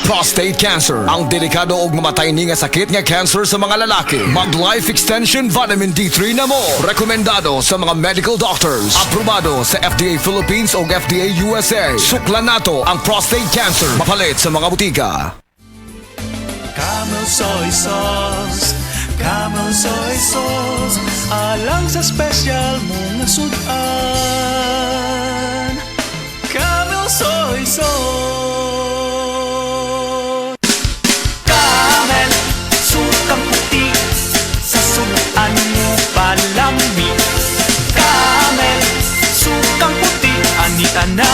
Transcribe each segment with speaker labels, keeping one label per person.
Speaker 1: Prostate cancer, ang delikado ug mamatay ni nga sakit nga cancer sa mga lalaki. Mag Life Extension Vitamin D3 na mo. Rekomendado sa mga medical doctors. Aprobado sa FDA Philippines ug FDA USA. Suklan nato ang prostate cancer. Mapalit sa mga butika.
Speaker 2: Camel soy sauce, Camel soy sauce, alang sa special mong nasudan. Camel soy sauce. Camel, sukang puti, sa sunuan mo palami. Camel, sukang puti, anita na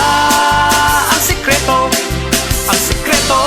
Speaker 2: ang sikreto, ang sikreto.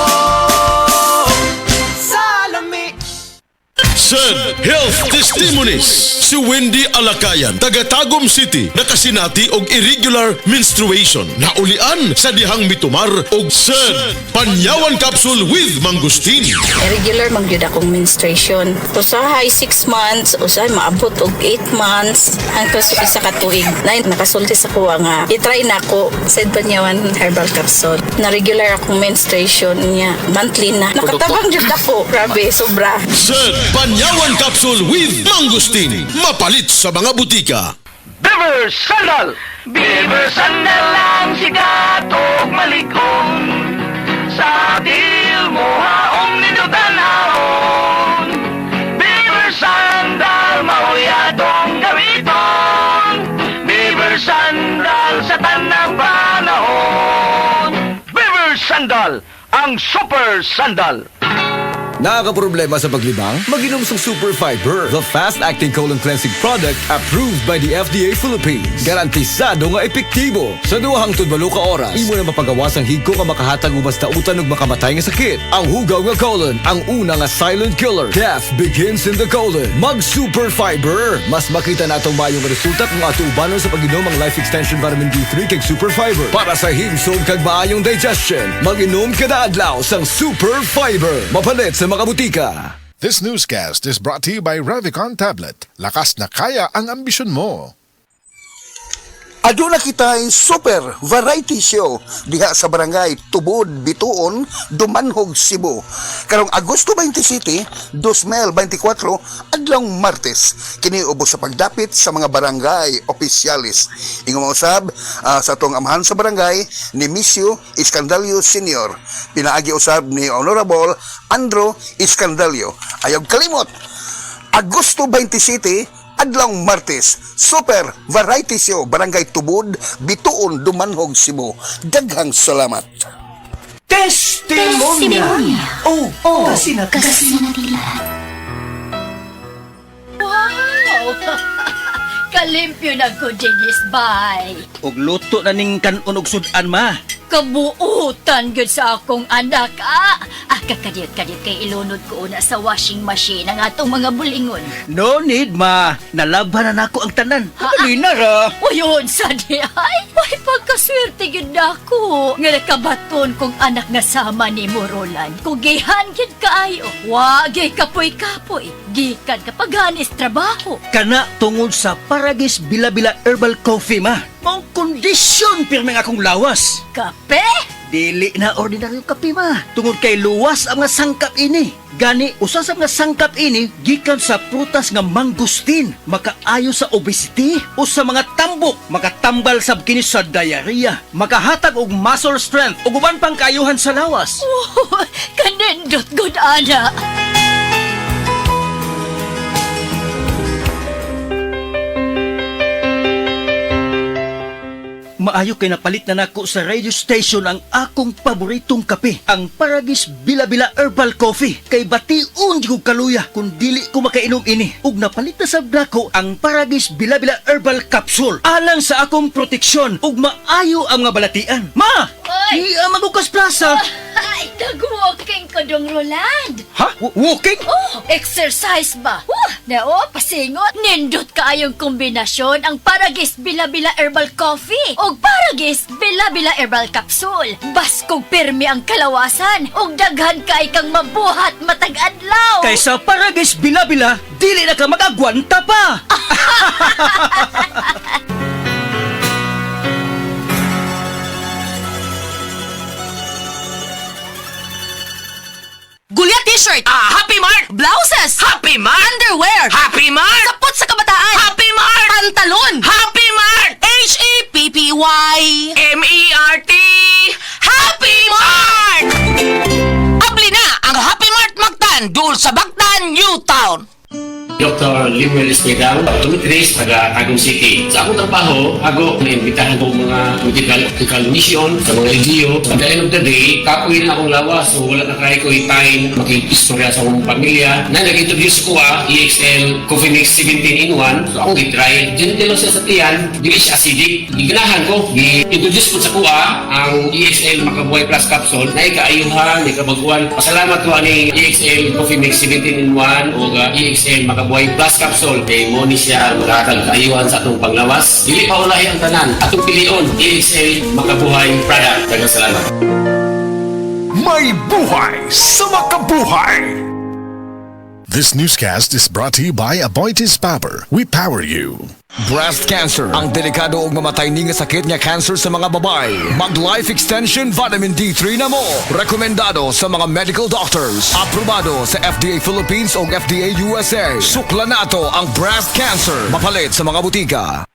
Speaker 3: Sad Health Testimonies. Si Wendy Alakayan, taga Tagum City, nakasinati og irregular menstruation. Naulian sa dihang mitumar og sad panyawan capsule with mangustin.
Speaker 4: Irregular man gyud akong menstruation. Usahay 6 months, usahay maabot og 8 months hangtod sa isa ka tuig. Nay nakasulti sa kuha nga i-try nako sad panyawan herbal capsule. Na regular akong menstruation niya monthly na. Nakatabang jud ako. Grabe, sobra.
Speaker 3: Sad panyawan capsule with mangustin. Mapalit sa mga butika.
Speaker 5: Beaver Sandal! Beaver Sandal ang sikat o malikong sa dil mo haong ninutanahon. Beaver Sandal, mahuyadong gamiton. Beaver Sandal sa tanang panahon. Beaver Sandal, ang super sandal.
Speaker 1: Nakakaproblema sa paglibang? Mag-inom sa Super Fiber, the fast-acting colon cleansing product approved by the FDA Philippines. Garantisado nga epektibo. Sa duhang tudbalo ka oras, imo na mapagawas ang higko nga makahatag o basta utan ug makamatay nga sakit. Ang hugaw nga colon, ang una nga silent killer. Death begins in the colon. Mag-Super Fiber. Mas makita natong mayong resulta kung ato ubanon sa pag-inom ang Life Extension Vitamin D3 kay Super Fiber. Para sa himsog kag maayong digestion, mag-inom kada adlaw sang Super Fiber. Mapalit sa mga butika.
Speaker 6: This newscast is brought to you by Revicon Tablet. Lakas na kaya ang ambisyon mo.
Speaker 7: Aduna kita super variety show diha sa barangay Tubod, Bituon, Dumanhog, Cebu. Karong Agosto 27, 2024, adlaw Martes, kini ubos sa pagdapit sa mga barangay opisyalis. Ingong mausab sa atong amahan sa barangay ni Misio Iskandalio Senior. Pinaagi usab ni Honorable Andro Iskandalio. Ayaw kalimot, Agosto 27, adlaw Martes, Super Variety Show, Barangay Tubod, Bituon, Dumanhog, Cebu. Daghang salamat.
Speaker 2: Testimonya. Oh, kasi na.
Speaker 8: Wow! Kalimpyo na ko, Dennis Bay.
Speaker 9: Og luto na ning kanon og sudan ma.
Speaker 8: Kabuutan gud sa akong anak, kakadiyot-kadiyot kay ilunod ko una sa washing machine ang atong mga bulingon.
Speaker 9: No need ma. Nalaban na nako ang tanan. Dali na ra.
Speaker 8: Uyon sa di ay. Uy, pagkaswerte gud nako. Nga nakabaton kong anak nga sama ni Morolan. Kugihan gid kaayo. Wagi kapoy-kapoy. Gikan kapaganis trabaho.
Speaker 9: Kana tungod sa Paragis Bila-Bila Herbal Coffee ma. Mong kondisyon pirmi nga akong lawas.
Speaker 8: Kape?
Speaker 9: Dili na ordinaryong kape ma. Tungod kay luwas ang mga sangkap ini. Gani, usa sa mga sangkap ini, gikan sa prutas nga mangustin. Makaayo sa obesity o sa mga tambok. Makatambal sab kini sa diarrhea. Makahatag og muscle strength ug uban pang kaayuhan sa lawas.
Speaker 8: Oh, kanindot good ana.
Speaker 9: Maayo kay napalit na nako sa radio station ang akong paboritong kape, ang Paragis Bila-Bila Herbal Coffee. Kay bation di ko kaluya kung dili ko makainom ini. Ug napalit na sab nako ang Paragis Bila-Bila Herbal Capsule. Alang sa akong proteksyon ug maayo ang mga balatian. Ma!
Speaker 8: Oy!
Speaker 9: Di Magukas Plaza!
Speaker 8: Ay, nag-walking ko dong, Roland.
Speaker 9: Ha? Walking?
Speaker 8: Oh, exercise ba? Nao, pasingot. Nindot kaayong kombinasyon ang Paragis Bila-Bila Herbal Coffee o Paragis Bila-Bila Herbal Capsule. Baskog pirmi ang kalawasan o daghan kay kang mabuhat matag-adlaw.
Speaker 9: Kaysa Paragis Bila-Bila, dili na ka mag-agwanta pa!
Speaker 10: T-shirt. Happy Mart. Blouses. Happy Mart. Underwear. Happy Mart. Sapot sa kabataan. Happy Mart. Pantalon. Happy Mart. Happy Mart. Happy Mart. Abli na ang Happy Mart Magtan dul sa Bagtan, Newtown.
Speaker 11: Dr. Limuel Espedal, optometrist, taga Tagum City. Sa akong trabaho, ako naimbitahan ko mga medical mission sa mga LGU. At the end of the day, kapoy na akong lawas, so wala na kaya ko time makikistorya sa akong pamilya. Na nag-introduce ko EXL Coffee Mix 17-in-1. So akong gitry. Gentle siya sa tiyan, dili siya acidic. Giganahan ko, gi-introduce ko sa kuha ang EXL Makabuhay Plus Capsule na ikaayuhan, ikabaguan. Pasalamat ko ani EXL Coffee Mix 17-in-1 o EXL Makabuhay Plus Capsule kay mo ni siya makatag kaayuhan sa atong panglawas. Dili pa ulahi ang tanan. Atong pilion, EXL Makabuhay product. Daghang salamat.
Speaker 6: May buhay sa makabuhay! This newscast is brought to you by Aboitiz Power. We power you.
Speaker 1: Breast cancer, ang delikado ug mamatay ni nga sakit nga cancer sa mga babae. Mag Life Extension Vitamin D3 na mo. Rekomendado sa mga medical doctors. Aprobado sa FDA Philippines o FDA USA. Sukla nato ang breast cancer. Mapalit sa mga butika.